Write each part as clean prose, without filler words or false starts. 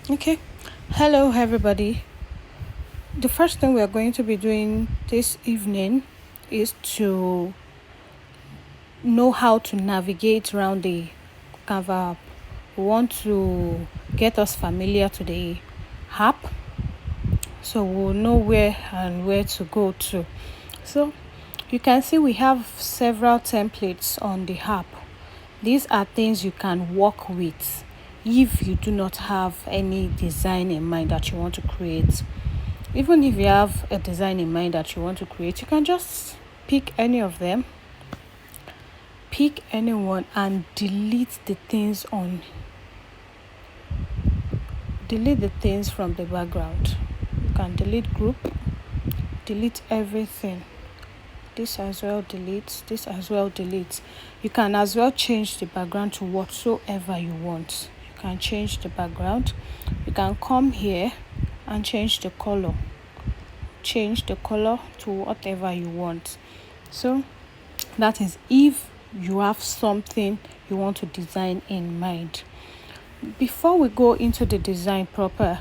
Okay. Hello, everybody. The first thing we are going to be doing this evening is to know how to navigate around the Canva app. We want to get us familiar to the app so we'll know where to go to. So you can see we have several templates on the app. These are things you can work with if you do not have any design in mind that you want to create. Even if you have a design in mind that you want to create, you can just pick any of them, pick anyone and delete the things from the background. You can delete group, delete everything. This as well delete. You can as well change the background to whatsoever you want. You can change the background. You can come here and change the color to whatever you want. So that is if you have something you want to design in mind. Before we go into the design proper,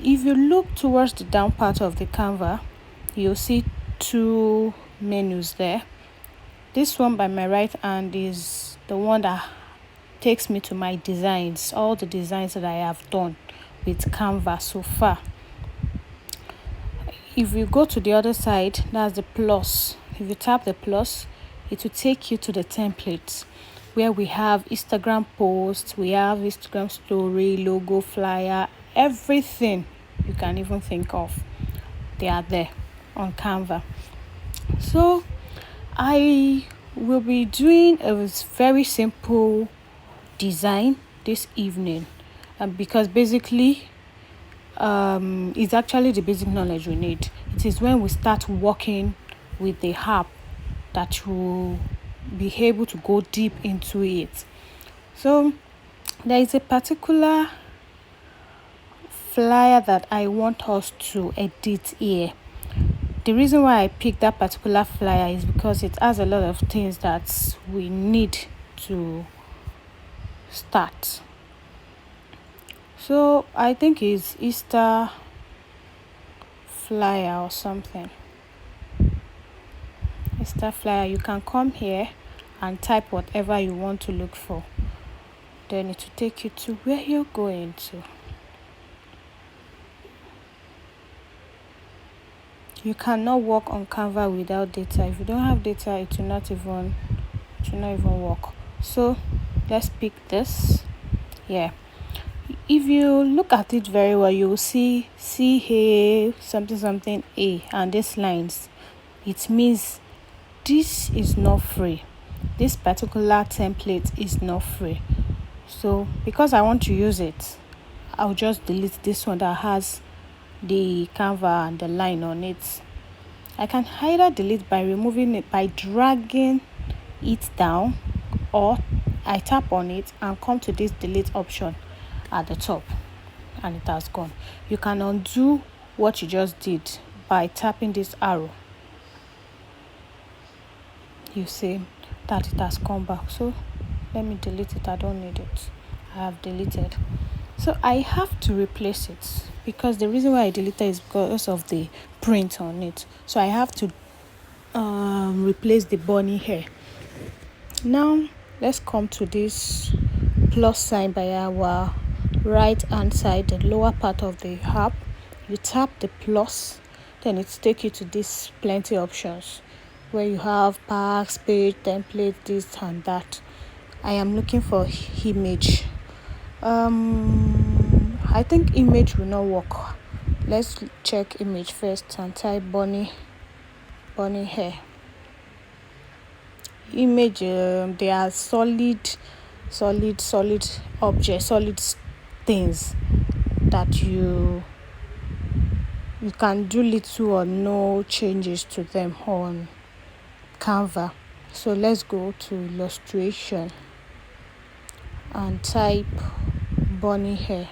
if you look towards the down part of the Canva, you'll see two menus there. This one by my right hand is the one that takes me to my designs, all the designs that I have done with Canva so far. If you go to the other side, that's the plus. If you tap the plus, it will take you to the templates where we have Instagram posts, we have Instagram story, logo, flyer, everything you can even think of. They are there on Canva. So I will be doing a very simple design this evening, because basically it's actually the basic knowledge we need. It is when we start working with the app that we'll be able to go deep into it. So there is a particular flyer that I want us to edit here. The reason why I picked that particular flyer is because it has a lot of things that we need to start. So I think it's Easter flyer or something. Easter flyer. You can come here and type whatever you want to look for. Then it will take you to where you're going to. You cannot work on Canva without data. If you don't have data, it will not even work. So let's pick this. Yeah. If you look at it very well, you will see CA something A and these lines. It means this is not free. This particular template is not free. So because I want to use it, I'll just delete this one that has the Canva and the line on it. I can either delete by removing it by dragging it down, or I tap on it and come to this delete option at the top and it has gone. You can undo what you just did by tapping this arrow. You see that it has come back. So let me delete it. I don't need it. I have deleted. So I have to replace it because the reason why I deleted is because of the print on it. So I have to replace the bunny hair. Now let's come to this plus sign by our right hand side, the lower part of the app. You tap the plus, then it takes you to these plenty options where you have packs, page, template, this and that. I am looking for image. I think image will not work. Let's check image first and type bunny hair. Image, they are solid objects, solid things that you can do little or no changes to them on Canva. So let's go to illustration and type bunny hair.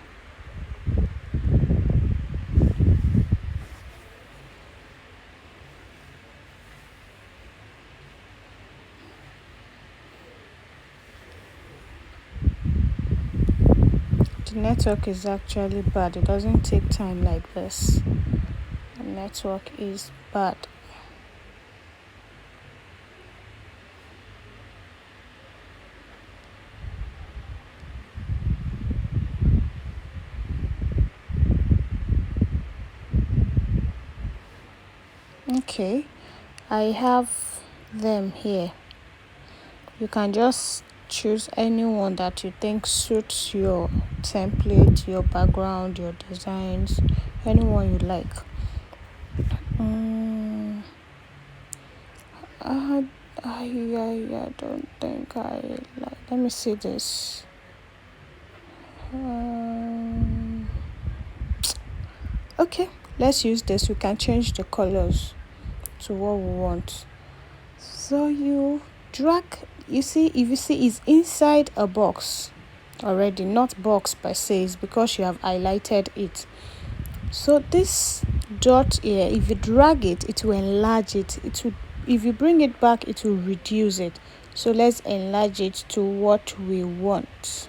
The network is actually bad. It doesn't take time like this. The network is bad. Okay, I have them here. You can just choose anyone that you think suits your template, your background, your designs, anyone you like. I don't think I like. Let me see this. Okay, let's use this. We can change the colors to what we want. So you drag, you see, if you see it's inside a box already, not box per se, it's because you have highlighted it. So this dot here, if you drag it, it will enlarge it. It will, if you bring it back, it will reduce it. So let's enlarge it to what we want.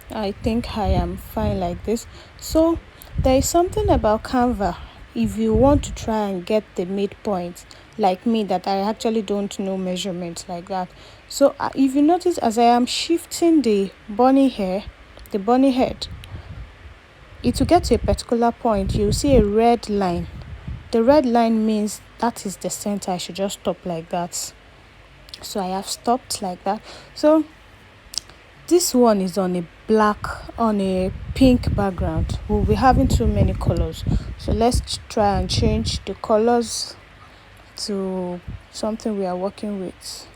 I think I am fine like this. So there is something about Canva. If you want to try and get the midpoint, like me, that I actually don't know measurements like that. So if you notice, as I am shifting the bunny head, it will get to a particular point. You'll see a red line. The red line means that is the center. I should just stop like that. So I have stopped like that. So this one is on a pink background. We'll be having too many colors. So let's try and change the colors to something we are working with.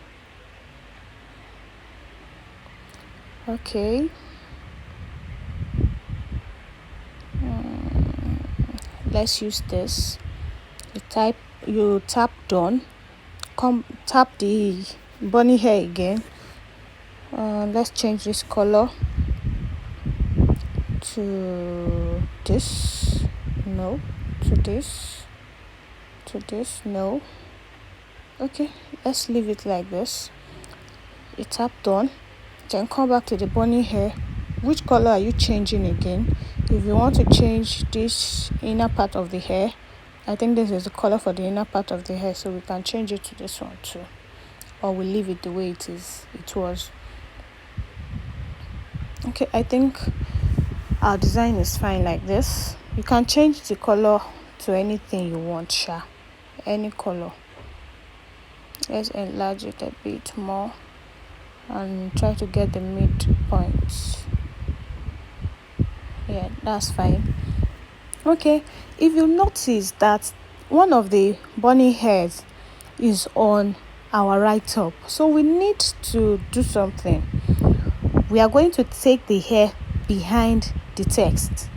Okay. Let's use this. You tap done. Tap the bunny hair again. Let's change this color to this. No. To this. No. Okay, let's leave it like this. You tap done. Then come back to the bunny hair. Which color are you changing again? If you want to change this inner part of the hair, I think this is the color for the inner part of the hair, so we can change it to this one too, or we leave it the way it was. Okay, I think our design is fine like this. You can change the color to anything you want, any color. Let's enlarge it a bit more and try to get the midpoint. Yeah, that's fine. Okay, if you notice that one of the bunny hairs is on our right top, so we need to do something. We are going to take the hair behind the text.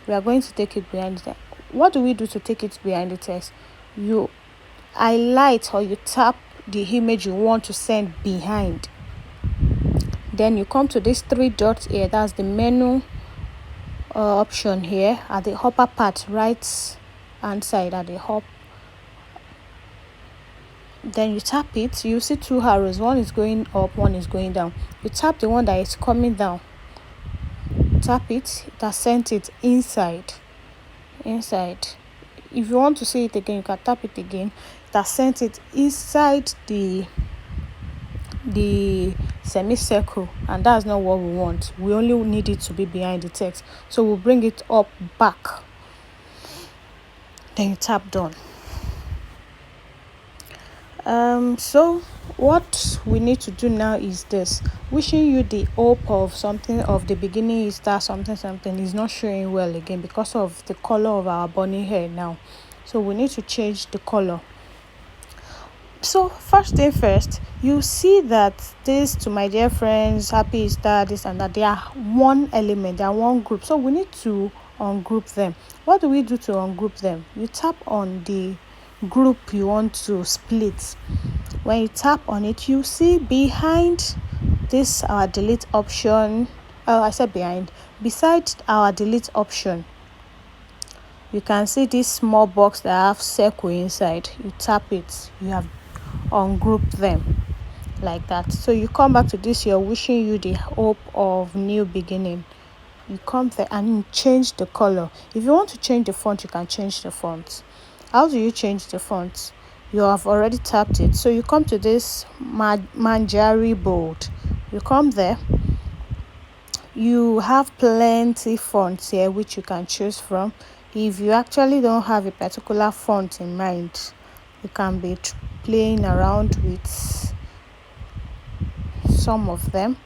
We are going to take it behind the text. What do we do to take it behind the text? You highlight or you tap the image you want to send behind. Then you come to these three dots here. That's the menu option here at the upper part, right hand side at the top. Then you tap it. You see two arrows. One is going up, one is going down. You tap the one that is coming down. Tap it. It has sent it inside. If you want to see it again, you can tap it again. It has sent it inside the semicircle, and that's not what we want. We only need it to be behind the text, so we'll bring it up back. Then you tap done. So what we need to do now is this. Wishing you the hope of something of the beginning is that something is not showing well again because of the color of our bunny hair now. So we need to change the color. So first thing first, you see that this, to my dear friends, happy Easter, this and that, they are one element, they are one group. So we need to ungroup them. What do we do to ungroup them? You tap on the group you want to split. When you tap on it, you see behind this our delete option. Beside our delete option, you can see this small box that have circle inside. You tap it, you have ungroup them. like that. So you come back to this, you're wishing you the hope of new beginning. You come there and you change the color. If you want to change the font, you can change the font. How do you change the font? You have already tapped it, so you come to this Manjari bold. You come there, you have plenty fonts here which you can choose from. If you actually don't have a particular font in mind, you can be playing around with some of them.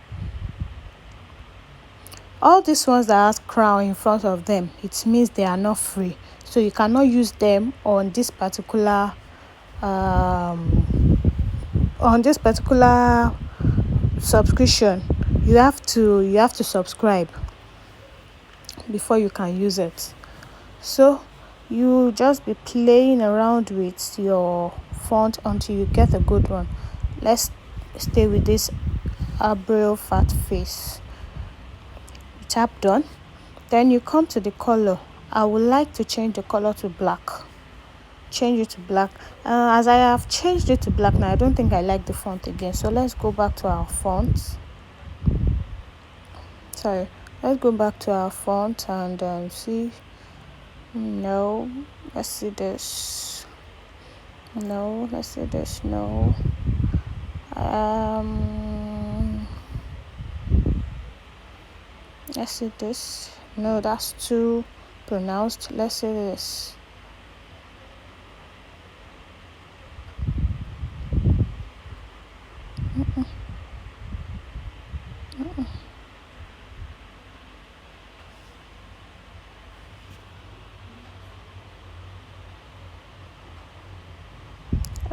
All these ones that has crown in front of them, it means they are not free, so you cannot use them on this particular subscription. You have to subscribe before you can use it. So you just be playing around with your font until you get a good one. Let's stay with this Abril fat face. You tap done, then you come to the color. I would like to change the color to black. Change it to black. As I have changed it to black now, I don't think I like the font again, so let's go back to our font. Let's go back to our font and see. No, let's see this. No, let's see this. No. Let's see this. No, that's too pronounced. Let's see this.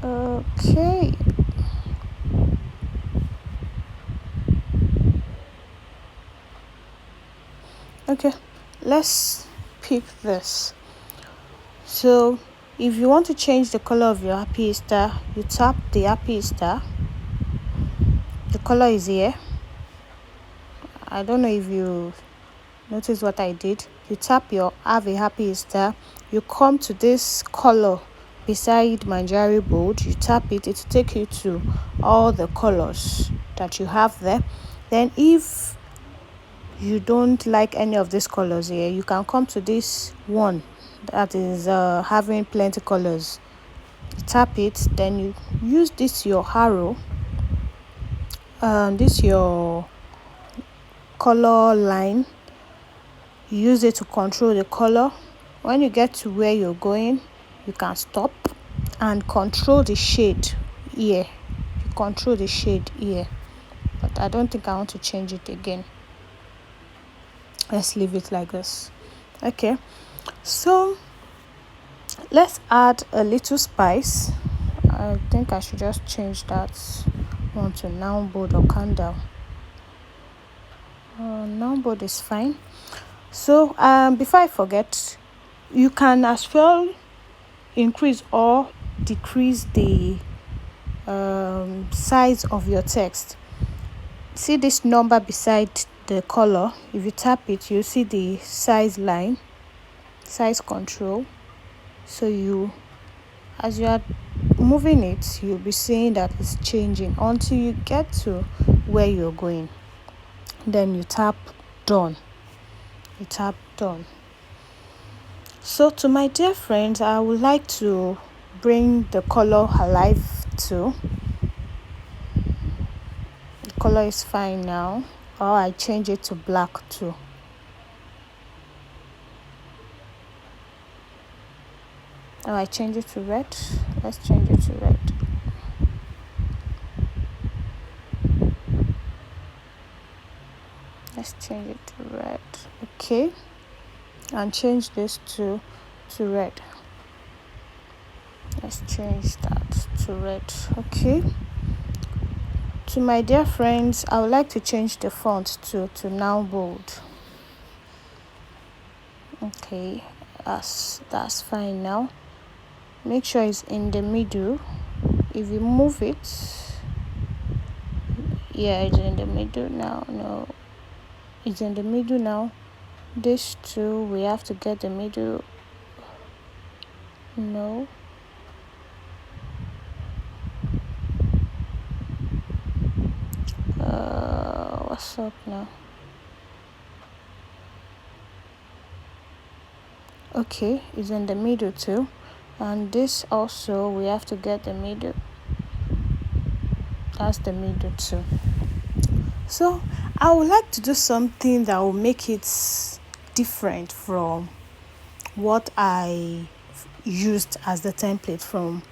Okay. Okay, let's pick this. So if you want to change the color of your happy Easter, you tap the happy Easter. The color is here. I don't know if you notice what I did. You tap your have a happy Easter. You come to this color beside Manjari bold. You tap it. It will take you to all the colors that you have there. Then if you don't like any of these colors here, you can come to this one that is having plenty colors. You tap it, then you use this your arrow, this your color line. You use it to control the color. When you get to where you're going, you can stop and control the shade here. You control the shade here, but I don't think I want to change it again. Let's leave it like this. Okay, so let's add a little spice. I think I should just change that one to noun board or candle. Noun board is fine. So before I forget, you can as well increase or decrease the size of your text. See this number beside the color. If you tap it, you see the size line, size control. So as you are moving it, you'll be seeing that it's changing until you get to where you're going. Then you tap done. You tap done. So to my dear friends, I would like to bring the color alive too. The color is fine now, or I change it to black too. Now I change it to red. Let's change it to red. Let's change it to red. Okay, and change this to red. Let's change that to red. Okay. To my dear friends, I would like to change the font to now bold. Okay, that's fine now. Make sure it's in the middle. If you move it, yeah, it's in the middle now. No, it's in the middle now. This two, we have to get the middle. No. What's up now? Okay, it's in the middle too. And this also, we have to get the middle. That's the middle too. So I would like to do something that will make it different from what I used as the template from.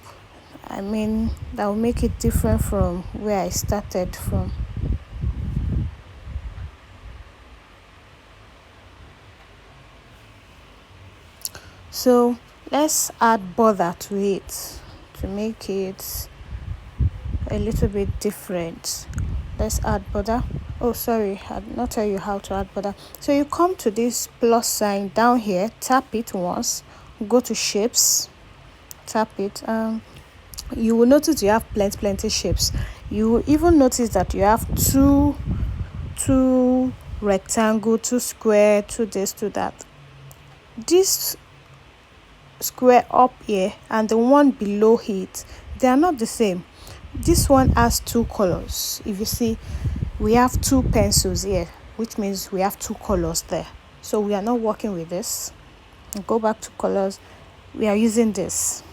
That will make it different from where I started from. So let's add border to it to make it a little bit different. Let's add border. Oh, sorry, I did not tell you how to add border. So you come to this plus sign down here, tap it once, go to shapes, tap it. You will notice you have plenty shapes. You will even notice that you have two rectangle, two square, two this, two that. This square up here and the one below it, they are not the same. This one has two colors. If you see, we have two pencils here, which means we have two colors there. So we are not working with this. Go back to colors. We are using this.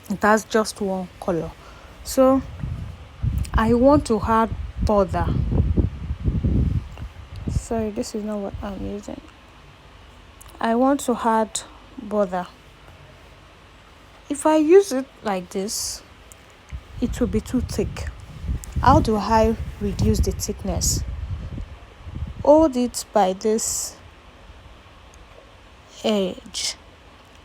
It has just one color. So I want to add border. Sorry, this is not what I'm using. I want to add border. If I use it like this, it will be too thick. How do I reduce the thickness? Hold it by this edge.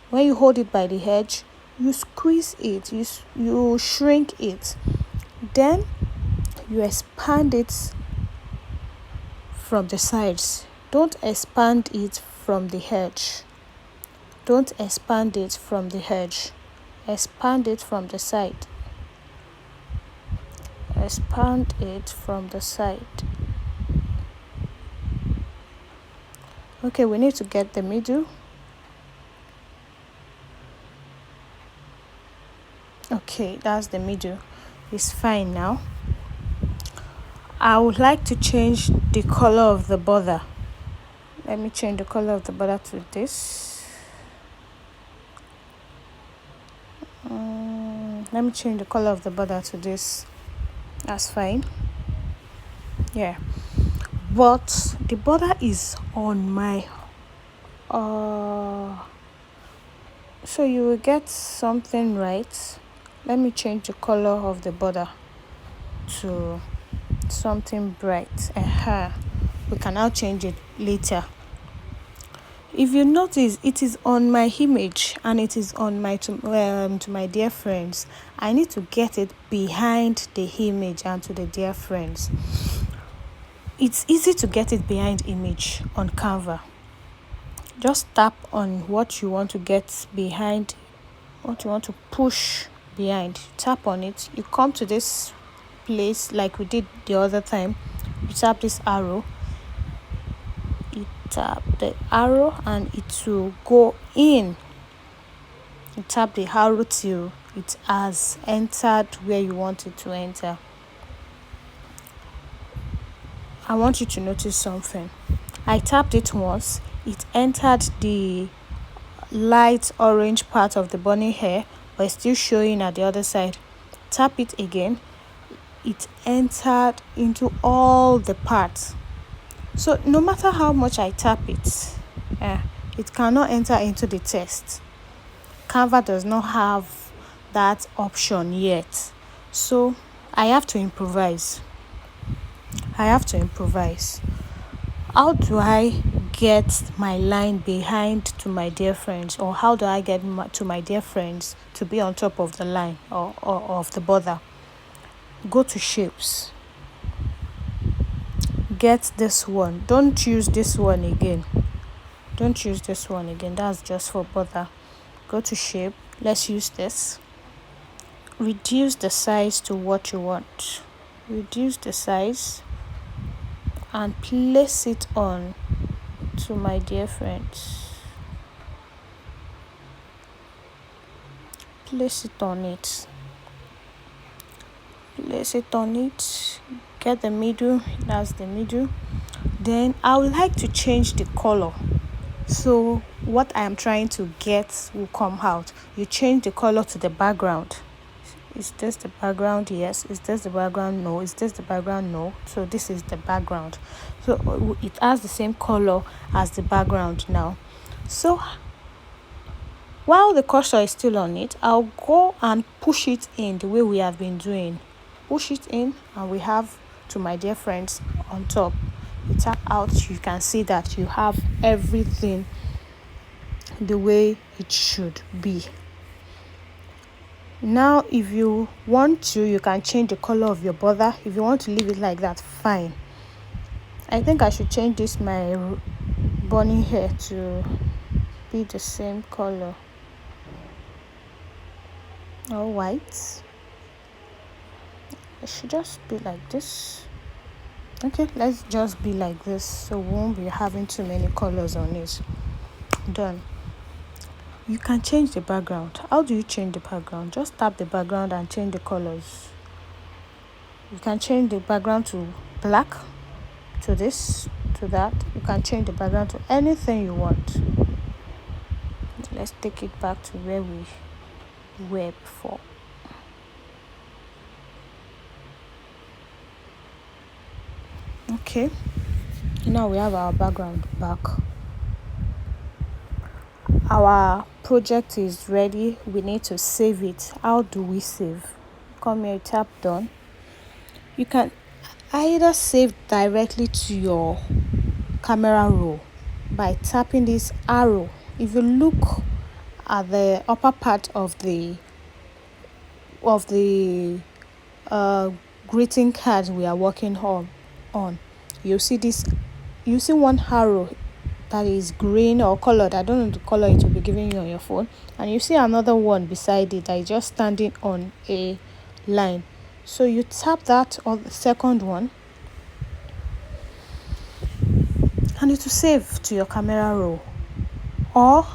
When you hold it by the edge, you squeeze it, you shrink it. Then you expand it from the sides. Don't expand it from the edge. Don't expand it from the edge. Expand it from the side. Expand it from the side. Okay, we need to get the middle. Okay, that's the middle. It's fine now. I would like to change the color of the border. Let me change the color of the border to this. Let me change the color of the border to this. That's fine. Yeah. But the border is on my so you will get something right. Let me change the color of the border to something bright. We can now change it later. If you notice, it is on my image and it is on my to my dear friends. I need to get it behind the image and to the dear friends. It's easy to get it behind image on Canva. Just tap on what you want to get behind, what you want to push behind. Tap on it. You come to this place like we did the other time. You tap this arrow. You tap the arrow and it will go in. You tap the arrow till it has entered where you want it to enter. I want you to notice something. I tapped it once. It entered the light orange part of the bunny hair, but it's still showing at the other side. Tap it again. It entered into all the parts. So no matter how much I tap it, it cannot enter into the text. Canva does not have that option yet. So I have to improvise. How do I get my line behind to my dear friends, or how do I get to my dear friends to be on top of the line or of the border? Go to shapes. Get this one. Don't use this one again. That's just for border. Go to shape. Let's use this. Reduce the size to what you want. Reduce the size and place it on to my dear friends. Place it on it. Place it on it, get the middle, that's the middle. Then I would like to change the color, so what I am trying to get will come out. You change the color to the background. Is this the background? Yes. Is this the background? No. Is this the background? No. So this is the background. So it has the same color as the background now. So while the cursor is still on it, I'll go and push it in the way we have been doing. Push it in, and we have "To My Dear Friends" on top. You tap out, you can see that you have everything the way it should be. Now if you want to, you can change the color of your border. If you want to leave it like that, fine. I think I should change this my bunny hair to be the same color, all white. It should just be like this. Okay, let's just be like this, so we won't be having too many colors on it. Done. You can change the background. How do you change the background? Just tap the background and change the colors. You can change the background to black, to this, to that. You can change the background to anything you want. Let's take it back to where we were before. Okay, now we have our background back. Our project is ready. We need to save it. How do we save? Come here, tap done. You can either save directly to your camera roll by tapping this arrow. If you look at the upper part of the greeting card we are working on, you see one arrow that is green or colored. I don't know the color it will be giving you on your phone, and you see another one beside it that is just standing on a line. So you tap that on the second one, and it will save to your camera roll. Or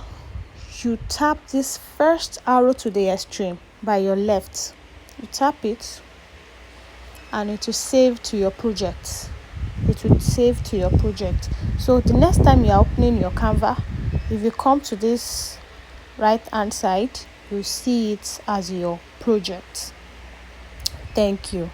you tap this first arrow to the extreme by your left. You tap it, and it will save to your project. So the next time you are opening your Canva, if you come to this right hand side, you see it as your project. Thank you.